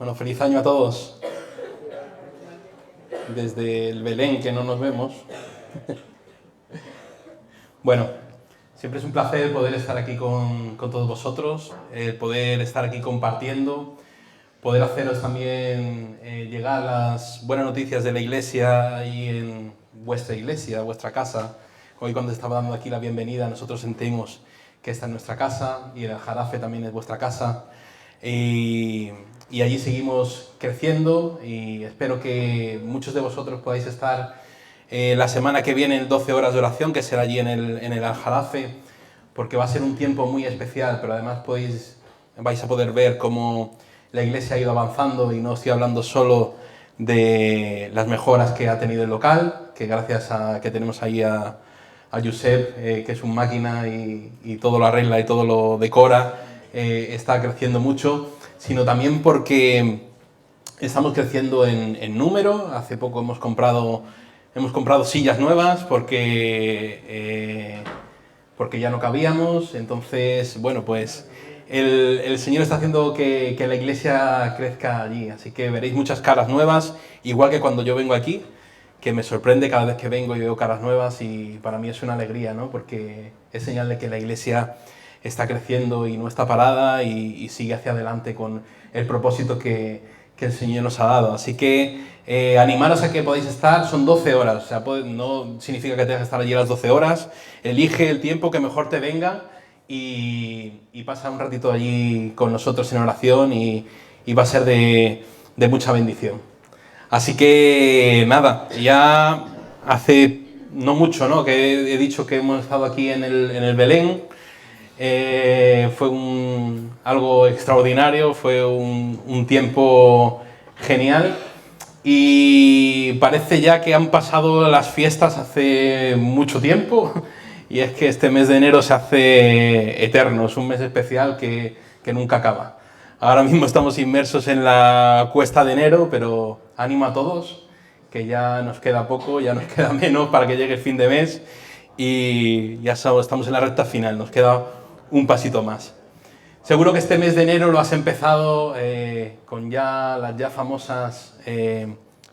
Bueno, feliz año a todos. Desde el Belén, que no nos vemos. Bueno, siempre es un placer poder estar aquí con todos vosotros, poder estar aquí compartiendo, poder haceros también llegar las buenas noticias de la iglesia ahí en vuestra iglesia, vuestra casa. Hoy cuando estaba dando aquí la bienvenida, nosotros sentimos que esta es nuestra casa y el Aljarafe también es vuestra casa. Y allí seguimos creciendo y espero que muchos de vosotros podáis estar la semana que viene en 12 horas de oración, que será allí en el Aljarafe, porque va a ser un tiempo muy especial, pero además vais a poder ver cómo la iglesia ha ido avanzando y no estoy hablando solo de las mejoras que ha tenido el local, que gracias a que tenemos ahí a Josep, que es un máquina y todo lo arregla y todo lo decora, está creciendo mucho, sino también porque estamos creciendo en número. Hace poco hemos comprado sillas nuevas porque ya no cabíamos. Entonces, bueno, pues el Señor está haciendo que la iglesia crezca allí. Así que veréis muchas caras nuevas, igual que cuando yo vengo aquí, que me sorprende cada vez que vengo y veo caras nuevas y para mí es una alegría, ¿no? Porque es señal de que la iglesia está creciendo y no está parada y sigue hacia adelante con el propósito que el Señor nos ha dado. Así que animaros a que podáis estar, son 12 horas, o sea, no significa que tengas que estar allí a las 12 horas, elige el tiempo que mejor te venga y pasa un ratito allí con nosotros en oración y va a ser de mucha bendición. Así que nada, ya hace no mucho, ¿no?, que he dicho que hemos estado aquí en el Belén. Fue algo extraordinario, fue un tiempo genial y parece ya que han pasado las fiestas hace mucho tiempo y es que este mes de enero se hace eterno, es un mes especial que nunca acaba. Ahora mismo estamos inmersos en la cuesta de enero, pero ánimo a todos, que ya nos queda poco, ya nos queda menos para que llegue el fin de mes y ya estamos en la recta final, nos queda un pasito más. Seguro que este mes de enero lo has empezado con ya las ya famosas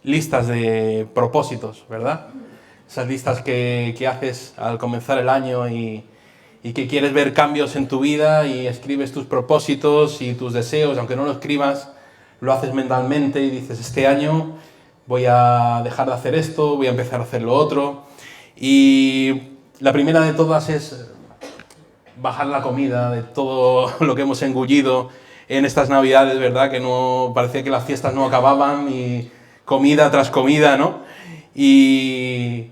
listas de propósitos, ¿verdad? Esas listas que haces al comenzar el año y que quieres ver cambios en tu vida y escribes tus propósitos y tus deseos, aunque no lo escribas, lo haces mentalmente y dices, este año voy a dejar de hacer esto, voy a empezar a hacer lo otro. Y la primera de todas es bajar la comida de todo lo que hemos engullido en estas navidades, ¿verdad? Que no parecía que las fiestas no acababan y comida tras comida, ¿no? Y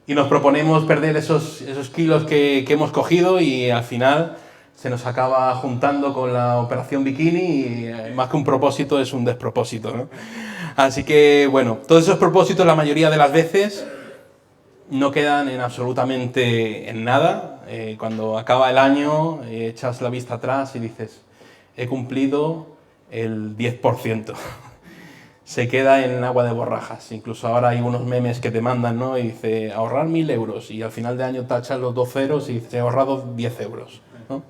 nos proponemos perder esos kilos que hemos cogido y al final se nos acaba juntando con la operación bikini y más que un propósito es un despropósito, ¿no? Así que, bueno, todos esos propósitos la mayoría de las veces no quedan en absolutamente en nada. Cuando acaba el año echas la vista atrás y dices, he cumplido el 10%. Se queda en agua de borrajas. Incluso ahora hay unos memes que te mandan, ¿no? Y dice, ahorrar 1.000 euros. Y al final de año tachas los 2 ceros y dices, he ahorrado 10 euros, ¿no?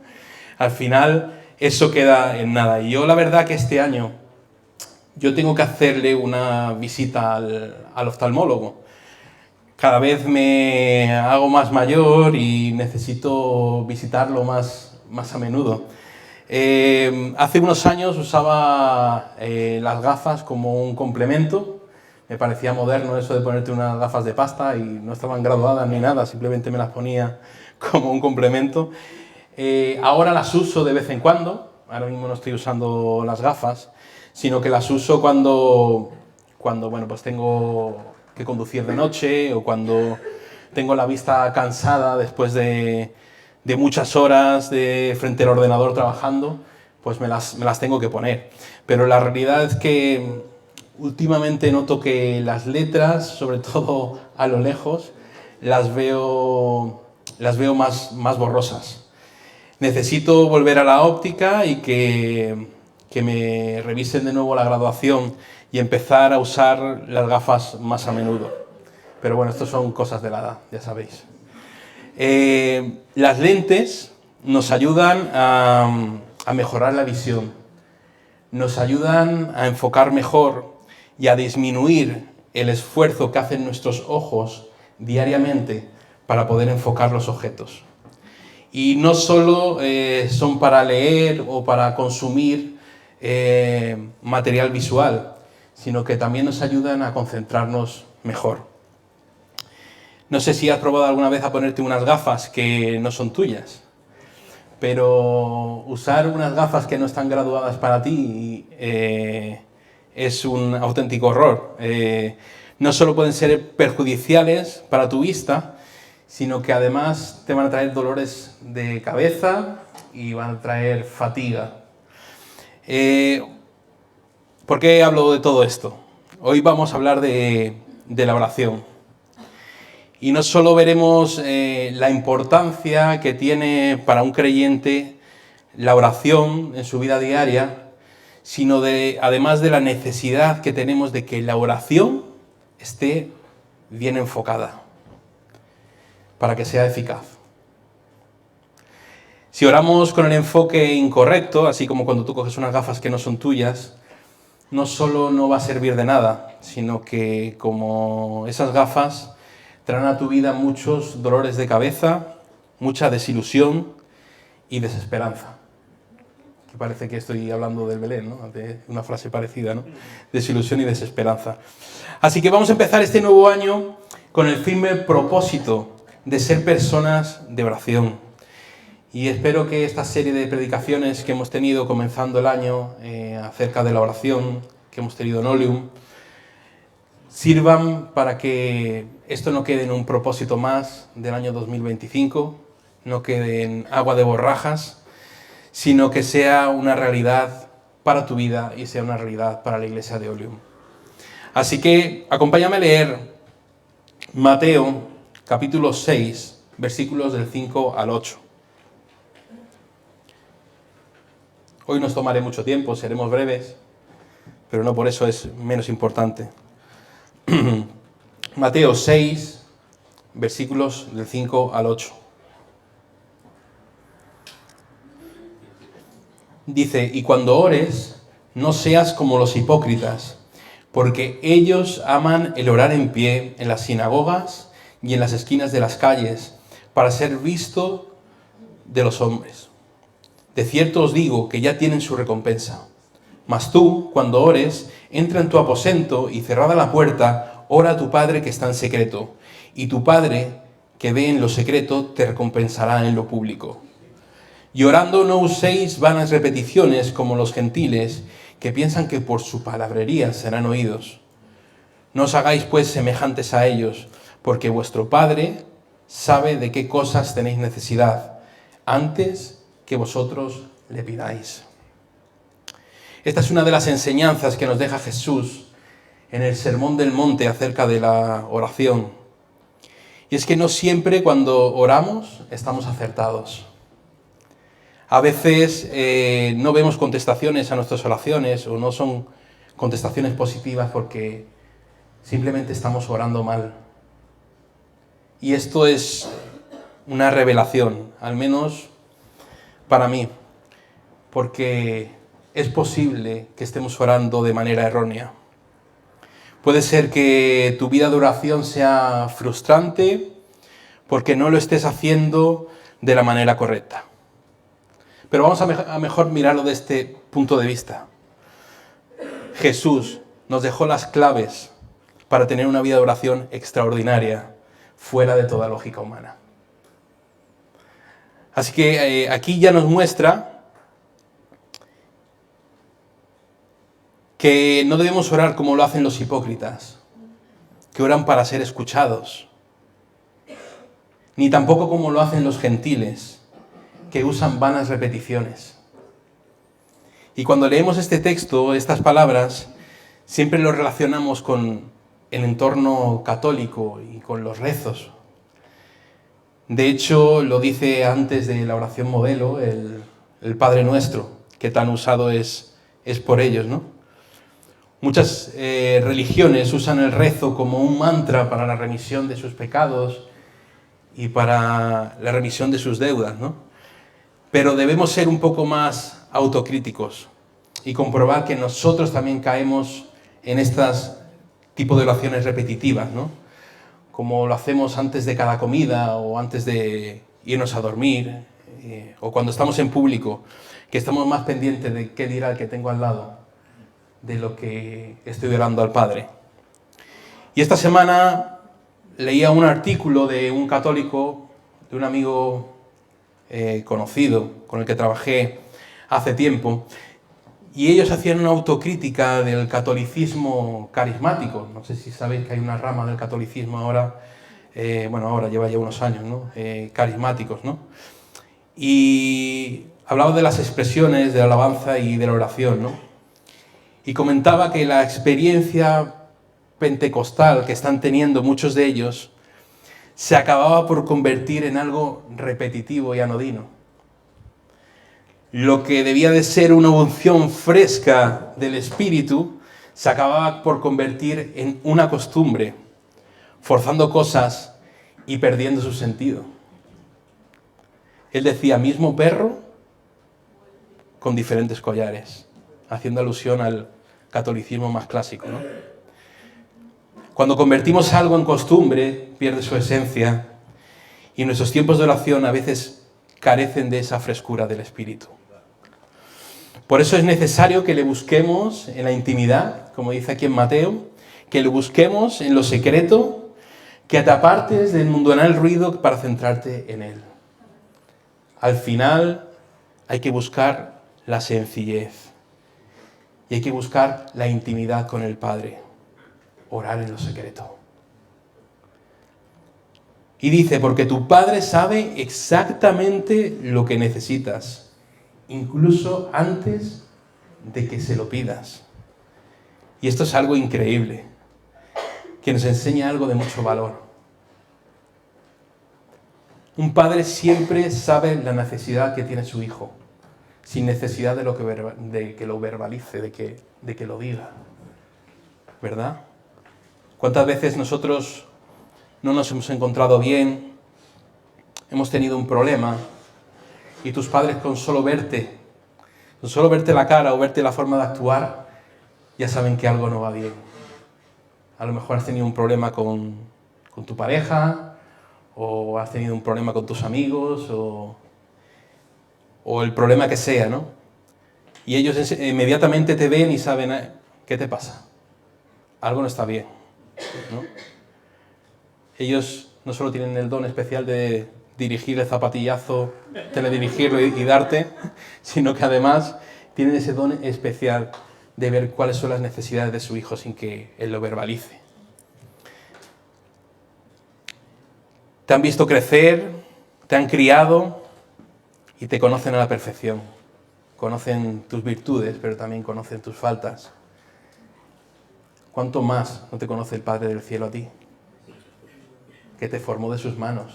Al final eso queda en nada. Y yo la verdad que este año yo tengo que hacerle una visita al oftalmólogo. Cada vez me hago más mayor y necesito visitarlo más a menudo. Hace unos años usaba las gafas como un complemento. Me parecía moderno eso de ponerte unas gafas de pasta y no estaban graduadas ni nada, simplemente me las ponía como un complemento. Ahora las uso de vez en cuando, ahora mismo no estoy usando las gafas, sino que las uso cuando bueno, pues tengo que conducir de noche o cuando tengo la vista cansada después de muchas horas frente al ordenador trabajando, pues me las tengo que poner. Pero la realidad es que últimamente noto que las letras, sobre todo a lo lejos, las veo más borrosas. Necesito volver a la óptica y que me revisen de nuevo la graduación y empezar a usar las gafas más a menudo. Pero bueno, esto son cosas de la edad, ya sabéis. Las lentes nos ayudan a mejorar la visión. nos ayudan a enfocar mejor y a disminuir el esfuerzo que hacen nuestros ojos diariamente para poder enfocar los objetos. Y no solo son para leer o para consumir material visual, sino que también nos ayudan a concentrarnos mejor. No sé si has probado alguna vez a ponerte unas gafas que no son tuyas, pero usar unas gafas que no están graduadas para ti es un auténtico horror. No solo pueden ser perjudiciales para tu vista, sino que además te van a traer dolores de cabeza y van a traer fatiga. ¿Por qué hablo de todo esto? Hoy vamos a hablar de la oración. Y no solo veremos la importancia que tiene para un creyente la oración en su vida diaria, sino además de la necesidad que tenemos de que la oración esté bien enfocada para que sea eficaz. Si oramos con el enfoque incorrecto, así como cuando tú coges unas gafas que no son tuyas, no solo no va a servir de nada, sino que como esas gafas traen a tu vida muchos dolores de cabeza, mucha desilusión y desesperanza. Que parece que estoy hablando del Belén, ¿no? De una frase parecida, ¿no? Desilusión y desesperanza. Así que vamos a empezar este nuevo año con el firme propósito de ser personas de oración. Y espero que esta serie de predicaciones que hemos tenido comenzando el año acerca de la oración, que hemos tenido en Olium, sirvan para que esto no quede en un propósito más del año 2025, no quede en agua de borrajas, sino que sea una realidad para tu vida y sea una realidad para la iglesia de Olium. Así que acompáñame a leer Mateo capítulo 6, versículos del 5 al 8. Hoy nos tomaré mucho tiempo, seremos breves, pero no por eso es menos importante. Mateo 6, versículos del 5 al 8. Dice, y cuando ores, no seas como los hipócritas, porque ellos aman el orar en pie en las sinagogas y en las esquinas de las calles, para ser visto de los hombres. De cierto os digo que ya tienen su recompensa. Mas tú, cuando ores, entra en tu aposento y cerrada la puerta, ora a tu Padre que está en secreto, y tu Padre que ve en lo secreto te recompensará en lo público. Y orando no uséis vanas repeticiones como los gentiles, que piensan que por su palabrería serán oídos. No os hagáis pues semejantes a ellos, porque vuestro Padre sabe de qué cosas tenéis necesidad, antes que vosotros le pidáis. Esta es una de las enseñanzas que nos deja Jesús en el Sermón del Monte acerca de la oración. Y es que no siempre cuando oramos estamos acertados. A veces no vemos contestaciones a nuestras oraciones o no son contestaciones positivas porque simplemente estamos orando mal. Y esto es una revelación, al menos para mí, porque es posible que estemos orando de manera errónea. Puede ser que tu vida de oración sea frustrante porque no lo estés haciendo de la manera correcta. Pero vamos a mejor mirarlo de este punto de vista. Jesús nos dejó las claves para tener una vida de oración extraordinaria, fuera de toda lógica humana. Así que aquí ya nos muestra que no debemos orar como lo hacen los hipócritas, que oran para ser escuchados, ni tampoco como lo hacen los gentiles, que usan vanas repeticiones. Y cuando leemos este texto, estas palabras, siempre lo relacionamos con el entorno católico y con los rezos. De hecho, lo dice antes de la oración modelo, el Padre Nuestro, que tan usado es por ellos, ¿no? Muchas religiones usan el rezo como un mantra para la remisión de sus pecados y para la remisión de sus deudas, ¿no? Pero debemos ser un poco más autocríticos. y comprobar que nosotros también caemos en estas tipo de oraciones repetitivas, ¿no? Como lo hacemos antes de cada comida o antes de irnos a dormir, o cuando estamos en público, que estamos más pendientes de qué dirá el que tengo al lado, de lo que estoy orando al Padre. Y esta semana leía un artículo de un católico, de un amigo conocido, con el que trabajé hace tiempo, y ellos hacían una autocrítica del catolicismo carismático. No sé si sabéis que hay una rama del catolicismo ahora, ahora lleva ya unos años, ¿no? Carismáticos, ¿no? Y hablaba de las expresiones de la alabanza y de la oración, ¿no? Y comentaba que la experiencia pentecostal que están teniendo muchos de ellos se acababa por convertir en algo repetitivo y anodino. Lo que debía de ser una unción fresca del Espíritu se acababa por convertir en una costumbre, forzando cosas y perdiendo su sentido. Él decía, mismo perro con diferentes collares, haciendo alusión al catolicismo más clásico, ¿no? Cuando convertimos algo en costumbre, pierde su esencia, y nuestros tiempos de oración a veces carecen de esa frescura del Espíritu. Por eso es necesario que le busquemos en la intimidad, como dice aquí en Mateo, que le busquemos en lo secreto, que te apartes del mundanal ruido para centrarte en Él. Al final hay que buscar la sencillez y hay que buscar la intimidad con el Padre, orar en lo secreto. Y dice, porque tu Padre sabe exactamente lo que necesitas, incluso antes de que se lo pidas. Y esto es algo increíble, que nos enseña algo de mucho valor. Un padre siempre sabe la necesidad que tiene su hijo, sin necesidad de que lo verbalice, de que lo diga. ¿Verdad? ¿Cuántas veces nosotros no nos hemos encontrado bien, hemos tenido un problema, y tus padres con solo verte la cara o verte la forma de actuar, ya saben que algo no va bien? A lo mejor has tenido un problema con tu pareja, o has tenido un problema con tus amigos, o el problema que sea, ¿no? Y ellos inmediatamente te ven y saben, ¿qué te pasa? Algo no está bien, ¿no? Ellos no solo tienen el don especial de dirigir el zapatillazo, teledirigirlo y darte, sino que además tienen ese don especial de ver cuáles son las necesidades de su hijo sin que él lo verbalice. Te han visto crecer, te han criado y te conocen a la perfección. Conocen tus virtudes, pero también conocen tus faltas. ¿Cuánto más no te conoce el Padre del Cielo a ti? Que te formó de sus manos,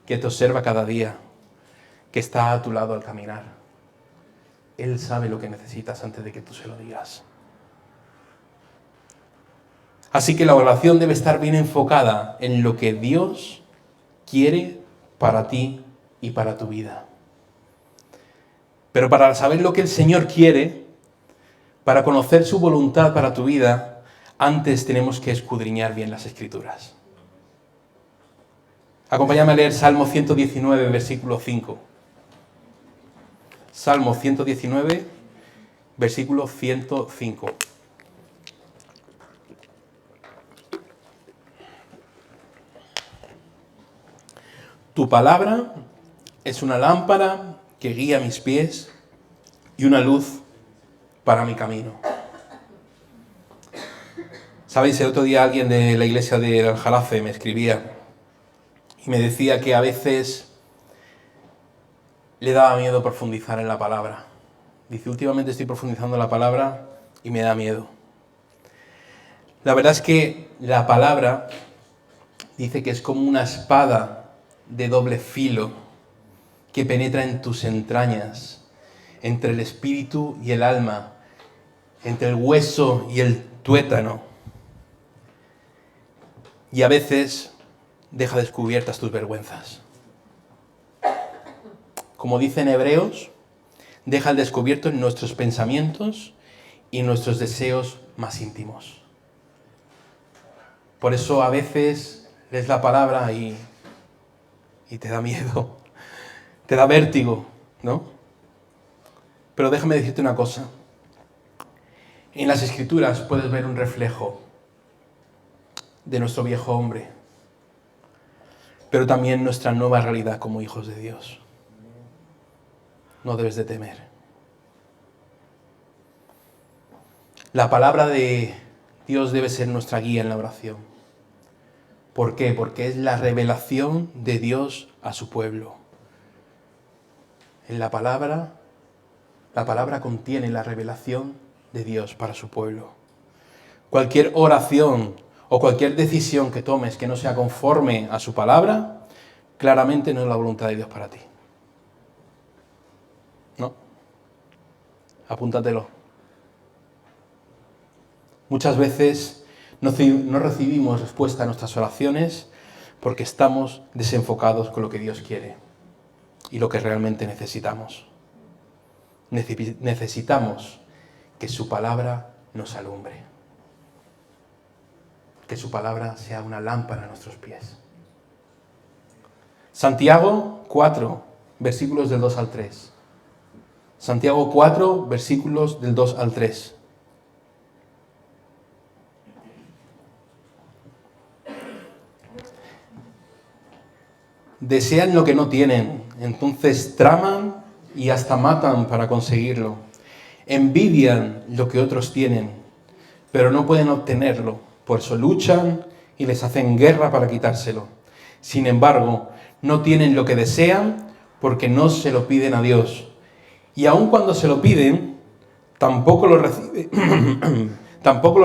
que te observa cada día, que está a tu lado al caminar. Él sabe lo que necesitas antes de que tú se lo digas. Así que la oración debe estar bien enfocada en lo que Dios quiere para ti y para tu vida. Pero para saber lo que el Señor quiere, para conocer su voluntad para tu vida, antes tenemos que escudriñar bien las Escrituras. Acompáñame a leer Salmo 119, versículo 5. Salmo 119, versículo 105. Tu palabra es una lámpara que guía mis pies y una luz para mi camino. ¿Sabéis? El otro día alguien de la iglesia de Aljarafe me escribía y me decía que a veces le daba miedo profundizar en la palabra. Dice, últimamente estoy profundizando en la palabra y me da miedo. La verdad es que la palabra dice que es como una espada de doble filo que penetra en tus entrañas, entre el espíritu y el alma, entre el hueso y el tuétano. Y a veces deja descubiertas tus vergüenzas. Como dicen Hebreos, deja al descubierto nuestros pensamientos y nuestros deseos más íntimos. Por eso a veces lees la palabra y te da miedo, te da vértigo, ¿no? Pero déjame decirte una cosa. En las Escrituras puedes ver un reflejo de nuestro viejo hombre, pero también nuestra nueva realidad como hijos de Dios. No debes de temer. La palabra de Dios debe ser nuestra guía en la oración. ¿Por qué? Porque es la revelación de Dios a su pueblo. En la palabra contiene la revelación de Dios para su pueblo. Cualquier oración o cualquier decisión que tomes que no sea conforme a su palabra, claramente no es la voluntad de Dios para ti. No. Apúntatelo. Muchas veces no recibimos respuesta a nuestras oraciones porque estamos desenfocados con lo que Dios quiere y lo que realmente necesitamos. Necesitamos que su palabra nos alumbre. Que su palabra sea una lámpara a nuestros pies. Santiago 4, versículos del 2 al 3. Santiago 4, versículos del 2 al 3. Desean lo que no tienen, entonces traman y hasta matan para conseguirlo. Envidian lo que otros tienen, pero no pueden obtenerlo. Por eso luchan y les hacen guerra para quitárselo. Sin embargo, no tienen lo que desean porque no se lo piden a Dios. Y aun cuando se lo piden, tampoco lo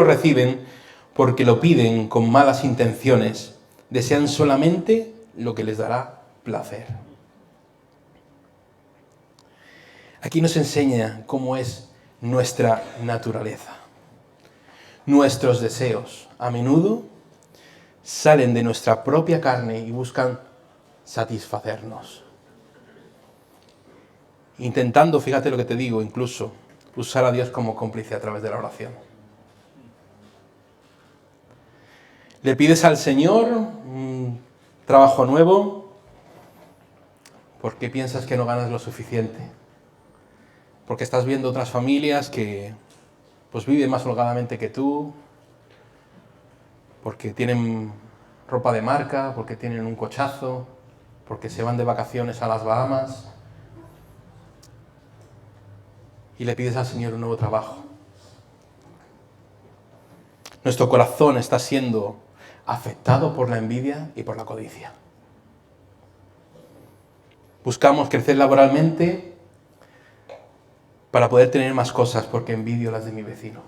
reciben porque lo piden con malas intenciones. Desean solamente lo que les dará placer. Aquí nos enseña cómo es nuestra naturaleza. Nuestros deseos a menudo salen de nuestra propia carne y buscan satisfacernos. Intentando, fíjate lo que te digo, incluso usar a Dios como cómplice a través de la oración. Le pides al Señor un trabajo nuevo porque piensas que no ganas lo suficiente. Porque estás viendo otras familias que pues viven más holgadamente que tú, porque tienen ropa de marca, porque tienen un cochazo, porque se van de vacaciones a las Bahamas. Y le pides al Señor un nuevo trabajo. Nuestro corazón está siendo afectado por la envidia y por la codicia. Buscamos crecer laboralmente para poder tener más cosas porque envidio las de mi vecino.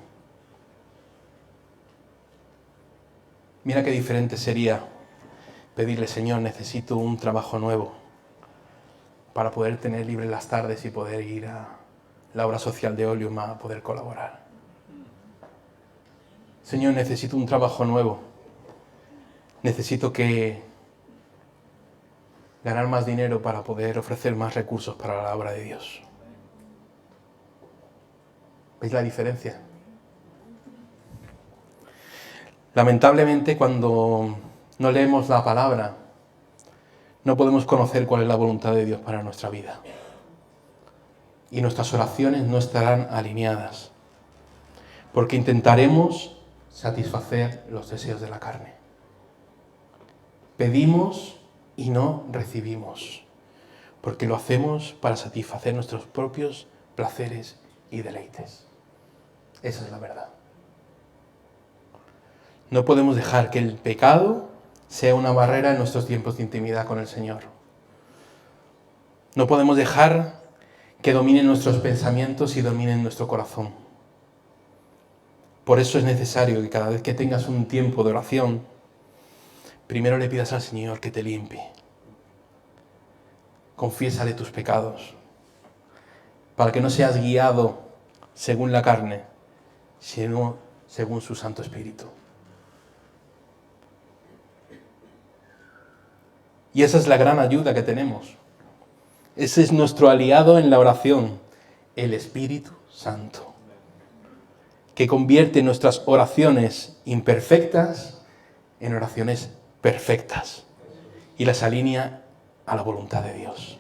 Mira qué diferente sería pedirle, Señor, necesito un trabajo nuevo para poder tener libre las tardes y poder ir a la obra social de Oleum a poder colaborar. Señor, necesito un trabajo nuevo. Necesito ganar más dinero para poder ofrecer más recursos para la obra de Dios. ¿Veis la diferencia? Lamentablemente, cuando no leemos la palabra, no podemos conocer cuál es la voluntad de Dios para nuestra vida. Y nuestras oraciones no estarán alineadas, porque intentaremos satisfacer los deseos de la carne. Pedimos y no recibimos, porque lo hacemos para satisfacer nuestros propios placeres y deleites. Esa es la verdad. No podemos dejar que el pecado sea una barrera en nuestros tiempos de intimidad con el Señor. No podemos dejar que dominen nuestros pensamientos y dominen nuestro corazón. Por eso es necesario que cada vez que tengas un tiempo de oración, primero le pidas al Señor que te limpie. Confiésale tus pecados, para que no seas guiado según la carne, sino según su Santo Espíritu. Y esa es la gran ayuda que tenemos. Ese es nuestro aliado en la oración, el Espíritu Santo, que convierte nuestras oraciones imperfectas en oraciones perfectas y las alinea a la voluntad de Dios.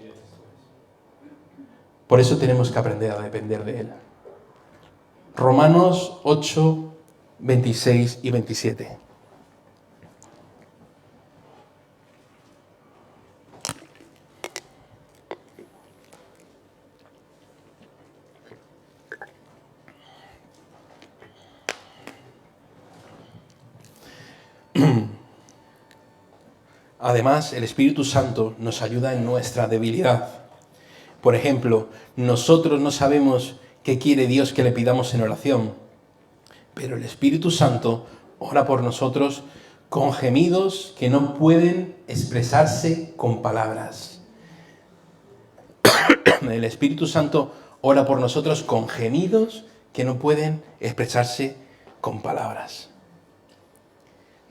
Por eso tenemos que aprender a depender de Él. Romanos 8, 26 y 27. Además, el Espíritu Santo nos ayuda en nuestra debilidad. Por ejemplo, nosotros no sabemos qué quiere Dios que le pidamos en oración, pero el Espíritu Santo ora por nosotros con gemidos que no pueden expresarse con palabras. El Espíritu Santo ora por nosotros con gemidos que no pueden expresarse con palabras.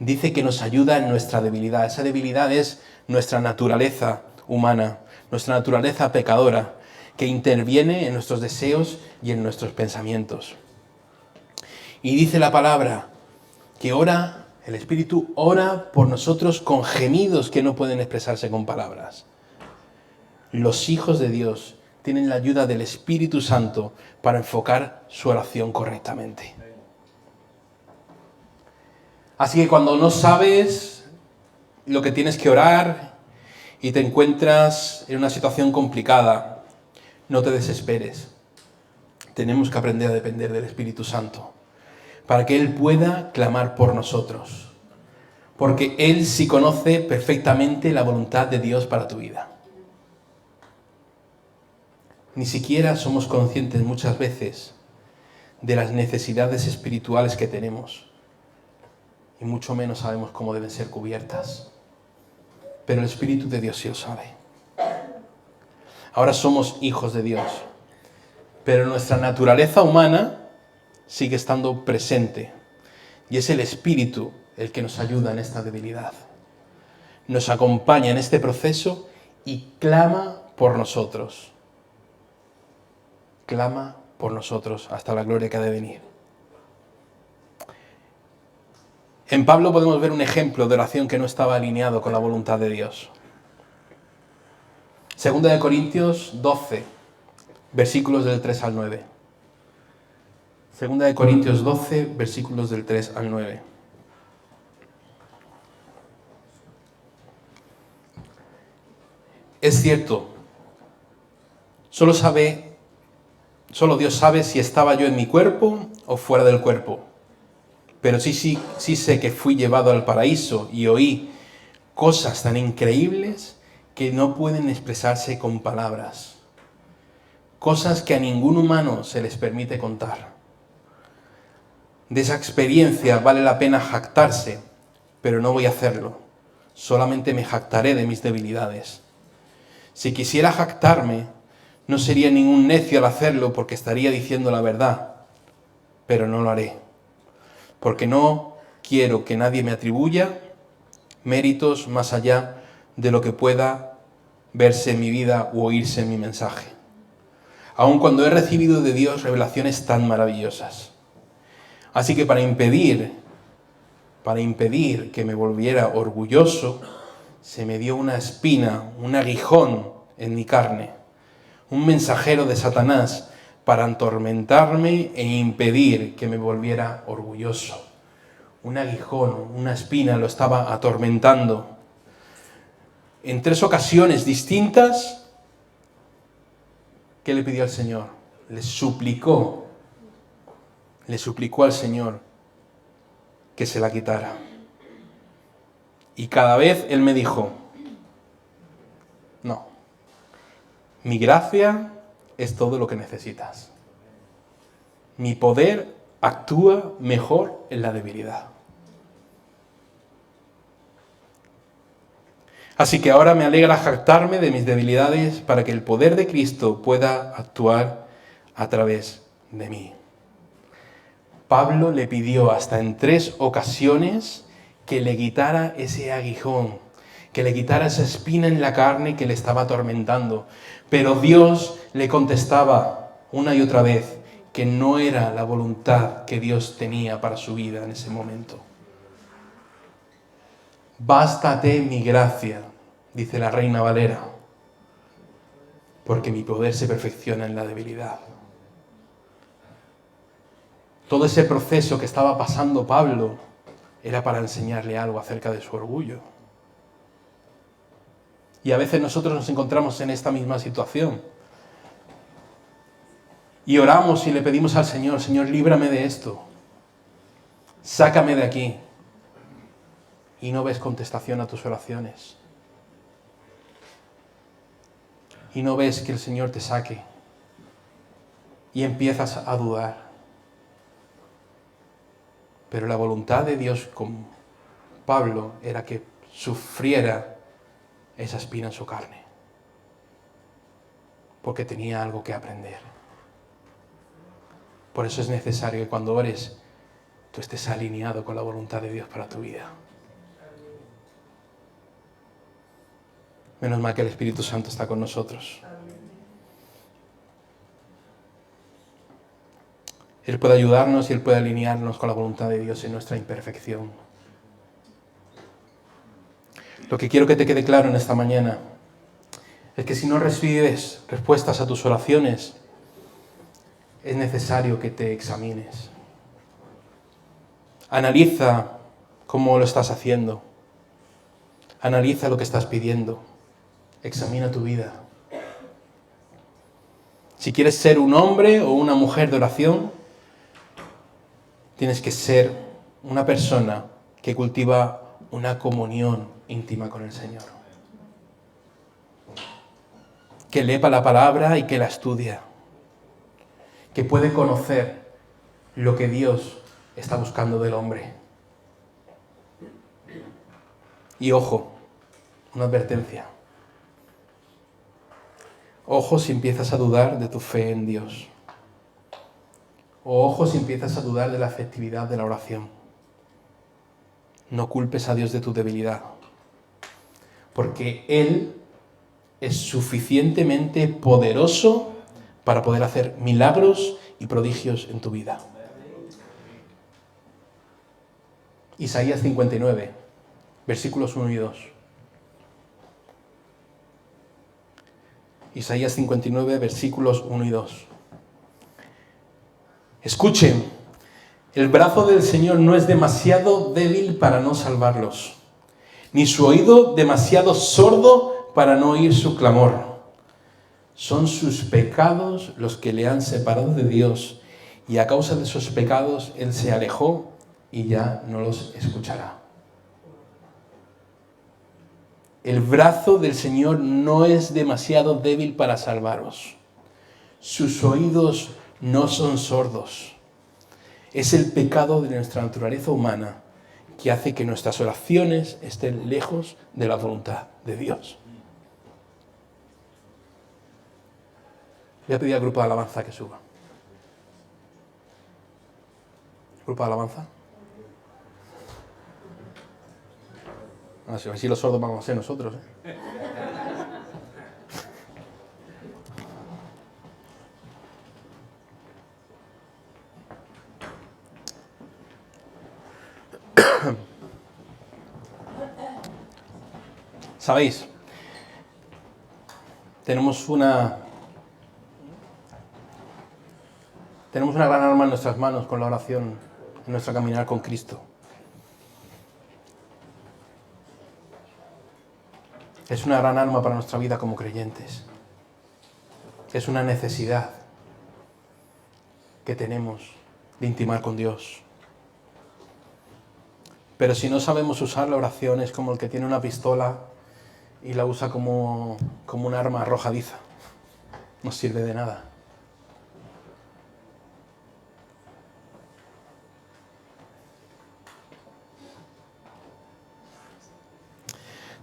Dice que nos ayuda en nuestra debilidad. Esa debilidad es nuestra naturaleza humana, nuestra naturaleza pecadora, que interviene en nuestros deseos y en nuestros pensamientos. Y dice la palabra que el Espíritu ora por nosotros con gemidos que no pueden expresarse con palabras. Los hijos de Dios tienen la ayuda del Espíritu Santo para enfocar su oración correctamente. Así que cuando no sabes lo que tienes que orar y te encuentras en una situación complicada, no te desesperes. Tenemos que aprender a depender del Espíritu Santo para que Él pueda clamar por nosotros. Porque Él sí conoce perfectamente la voluntad de Dios para tu vida. Ni siquiera somos conscientes muchas veces de las necesidades espirituales que tenemos. Y mucho menos sabemos cómo deben ser cubiertas. Pero el Espíritu de Dios sí lo sabe. Ahora somos hijos de Dios. Pero nuestra naturaleza humana sigue estando presente. Y es el Espíritu el que nos ayuda en esta debilidad. Nos acompaña en este proceso y clama por nosotros. Clama por nosotros hasta la gloria que ha de venir. En Pablo podemos ver un ejemplo de oración que no estaba alineado con la voluntad de Dios. Segunda de Corintios 12, versículos del 3 al 9. Segunda de Corintios 12, versículos del 3 al 9. Es cierto, solo Dios sabe si estaba yo en mi cuerpo o fuera del cuerpo. Pero sí sé que fui llevado al paraíso y oí cosas tan increíbles que no pueden expresarse con palabras. Cosas que a ningún humano se les permite contar. De esa experiencia vale la pena jactarse, pero no voy a hacerlo. Solamente me jactaré de mis debilidades. Si quisiera jactarme, no sería ningún necio al hacerlo porque estaría diciendo la verdad, pero no lo haré. Porque no quiero que nadie me atribuya méritos más allá de lo que pueda verse en mi vida u oírse en mi mensaje. Aun cuando he recibido de Dios revelaciones tan maravillosas. Así que para impedir que me volviera orgulloso, se me dio una espina, un aguijón en mi carne, un mensajero de Satanás para atormentarme e impedir que me volviera orgulloso. Un aguijón, una espina lo estaba atormentando. En 3 ocasiones distintas, ¿qué le pidió al Señor? Le suplicó al Señor que se la quitara. Y cada vez Él me dijo, no, mi gracia es todo lo que necesitas. Mi poder actúa mejor en la debilidad. Así que ahora me alegra jactarme de mis debilidades para que el poder de Cristo pueda actuar a través de mí. Pablo le pidió hasta en 3 ocasiones que le quitara ese aguijón, que le quitara esa espina en la carne que le estaba atormentando. Pero Dios le contestaba, una y otra vez que no era la voluntad que Dios tenía para su vida en ese momento. Bástate mi gracia, dice la Reina Valera, porque mi poder se perfecciona en la debilidad. Todo ese proceso que estaba pasando Pablo era para enseñarle algo acerca de su orgullo. Y a veces nosotros nos encontramos en esta misma situación. Y oramos y le pedimos al Señor, Señor, líbrame de esto. Sácame de aquí. Y no ves contestación a tus oraciones. Y no ves que el Señor te saque. Y empiezas a dudar. Pero la voluntad de Dios con Pablo era que sufriera esa espina en su carne. Porque tenía algo que aprender. Por eso es necesario que cuando ores, tú estés alineado con la voluntad de Dios para tu vida. Menos mal que el Espíritu Santo está con nosotros. Él puede ayudarnos y Él puede alinearnos con la voluntad de Dios en nuestra imperfección. Lo que quiero que te quede claro en esta mañana es que si no recibes respuestas a tus oraciones, es necesario que te examines. Analiza cómo lo estás haciendo. Analiza lo que estás pidiendo. Examina tu vida. Si quieres ser un hombre o una mujer de oración, tienes que ser una persona que cultiva una comunión íntima con el Señor. Que lee la palabra y que la estudia. Que puede conocer lo que Dios está buscando del hombre. Y ojo, una advertencia. Ojo si empiezas a dudar de tu fe en Dios. O ojo si empiezas a dudar de la efectividad de la oración. No culpes a Dios de tu debilidad. Porque Él es suficientemente poderoso para poder hacer milagros y prodigios en tu vida. Isaías 59, versículos 1 y 2. Isaías 59, versículos 1 y 2. Escuchen, el brazo del Señor no es demasiado débil para no salvarlos, ni su oído demasiado sordo para no oír su clamor. Son sus pecados los que le han separado de Dios, y a causa de sus pecados Él se alejó y ya no los escuchará. El brazo del Señor no es demasiado débil para salvaros. Sus oídos no son sordos. Es el pecado de nuestra naturaleza humana que hace que nuestras oraciones estén lejos de la voluntad de Dios. Voy a pedir al grupo de alabanza que suba. ¿Grupo de alabanza? A ver si los sordos vamos a ser nosotros, ¿eh? ¿Sabéis? Tenemos una gran arma en nuestras manos con la oración, en nuestro caminar con Cristo. Es una gran arma para nuestra vida como creyentes. Es una necesidad que tenemos de intimar con Dios. Pero si no sabemos usar la oración, es como el que tiene una pistola y la usa como un arma arrojadiza. No sirve de nada.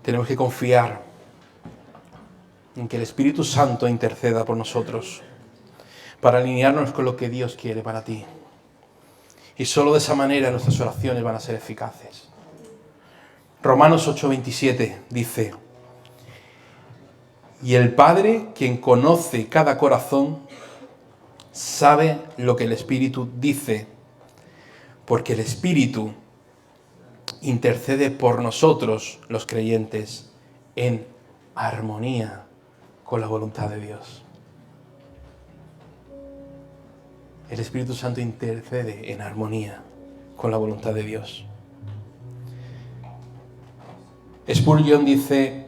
Tenemos que confiar en que el Espíritu Santo interceda por nosotros para alinearnos con lo que Dios quiere para ti. Y solo de esa manera nuestras oraciones van a ser eficaces. Romanos 8:27 dice: y el Padre, quien conoce cada corazón, sabe lo que el Espíritu dice, porque el Espíritu intercede por nosotros, los creyentes, en armonía con la voluntad de Dios. El Espíritu Santo intercede en armonía con la voluntad de Dios. Spurgeon dice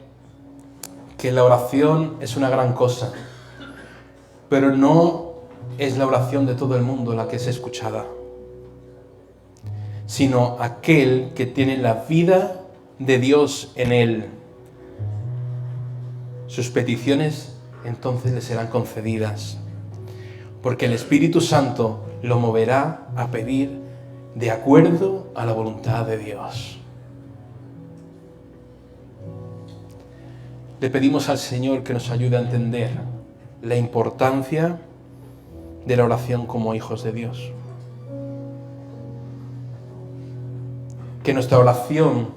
que la oración es una gran cosa, pero no es la oración de todo el mundo la que es escuchada, sino aquel que tiene la vida de Dios en él. Sus peticiones entonces le serán concedidas, porque el Espíritu Santo lo moverá a pedir de acuerdo a la voluntad de Dios. Le pedimos al Señor que nos ayude a entender la importancia de la oración como hijos de Dios. Que nuestra oración,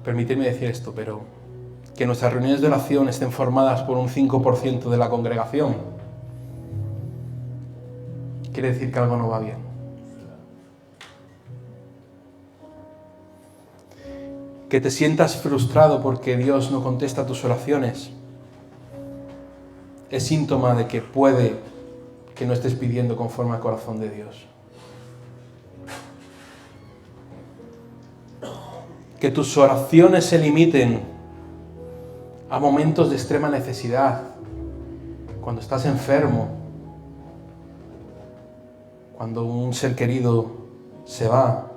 permitidme decir esto, pero que nuestras reuniones de oración estén formadas por un 5% de la congregación, quiere decir que algo no va bien. Que te sientas frustrado porque Dios no contesta tus oraciones es síntoma de que puede que no estés pidiendo conforme al corazón de Dios. Que tus oraciones se limiten a momentos de extrema necesidad, cuando estás enfermo, cuando un ser querido se va,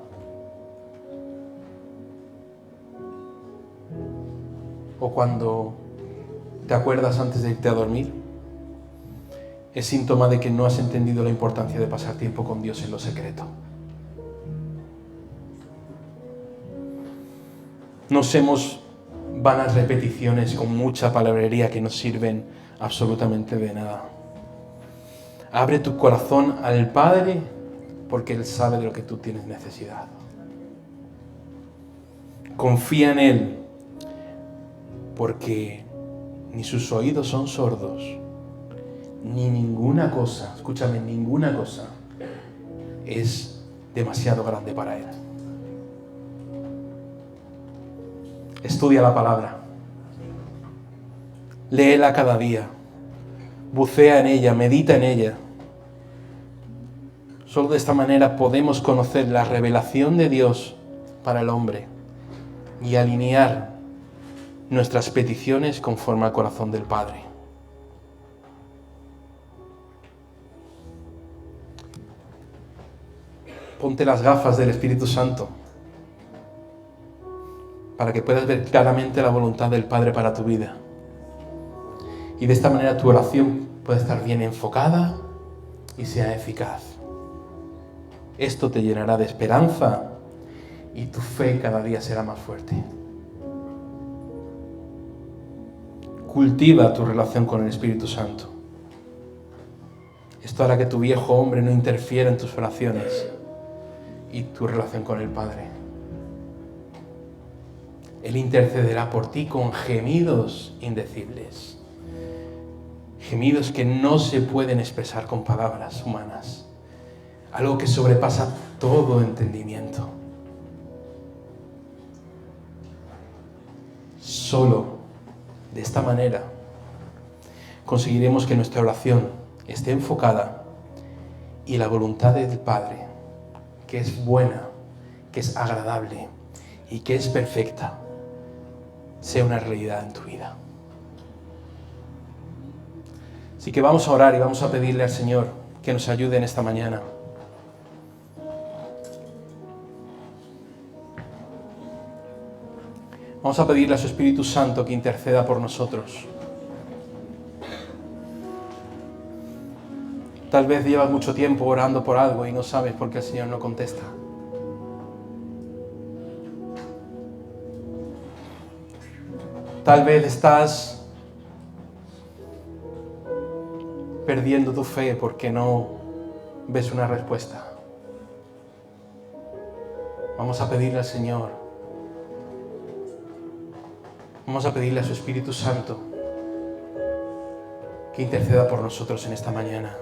o cuando te acuerdas antes de irte a dormir. Es síntoma de que no has entendido la importancia de pasar tiempo con Dios en lo secreto. No usemos vanas repeticiones con mucha palabrería que no sirven absolutamente de nada. Abre tu corazón al Padre porque Él sabe de lo que tú tienes necesidad. Confía en Él porque ni sus oídos son sordos, ni ninguna cosa, escúchame, ninguna cosa es demasiado grande para Él. Estudia la palabra, léela cada día, bucea en ella, medita en ella. Solo de esta manera podemos conocer la revelación de Dios para el hombre y alinear nuestras peticiones conforme al corazón del Padre. Ponte las gafas del Espíritu Santo para que puedas ver claramente la voluntad del Padre para tu vida. Y de esta manera tu oración puede estar bien enfocada y sea eficaz. Esto te llenará de esperanza y tu fe cada día será más fuerte. Cultiva tu relación con el Espíritu Santo. Esto hará que tu viejo hombre no interfiera en tus oraciones y tu relación con el Padre. Él intercederá por ti con gemidos indecibles. Gemidos que no se pueden expresar con palabras humanas. Algo que sobrepasa todo entendimiento. Solo de esta manera conseguiremos que nuestra oración esté enfocada y la voluntad del Padre, que es buena, que es agradable y que es perfecta, sea una realidad en tu vida. Así que vamos a orar y vamos a pedirle al Señor que nos ayude en esta mañana. Vamos a pedirle a su Espíritu Santo que interceda por nosotros. Tal vez llevas mucho tiempo orando por algo y no sabes por qué el Señor no contesta. Tal vez estás perdiendo tu fe porque no ves una respuesta. Vamos a pedirle al Señor. Vamos a pedirle a su Espíritu Santo que interceda por nosotros en esta mañana.